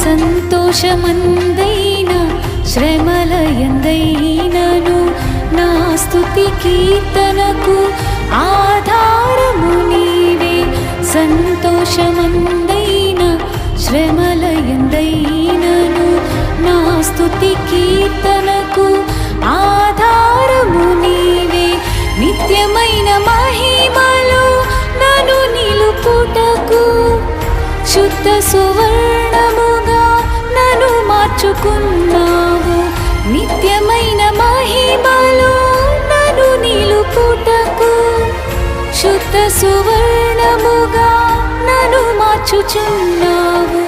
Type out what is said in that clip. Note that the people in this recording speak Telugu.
సంతోషమందైన శ్రమలయందైనను నా స్తుతి కీర్తనకు ఆధారము నీవే. సంతోషమందైన శ్రమలయందైనను నా స్తుతి కీర్తనకు ఆధారము నీవే. నిత్యమైన మహిమలో నన్ను నిలుపుటకు శుద్ధ సువర్ణముగా నన్ను మార్చుకున్నావు. నిత్యమైన మహిమలో నన్ను నిలుపుటకు శుద్ధ సువర్ణముగా నన్ను మార్చుచున్నావు.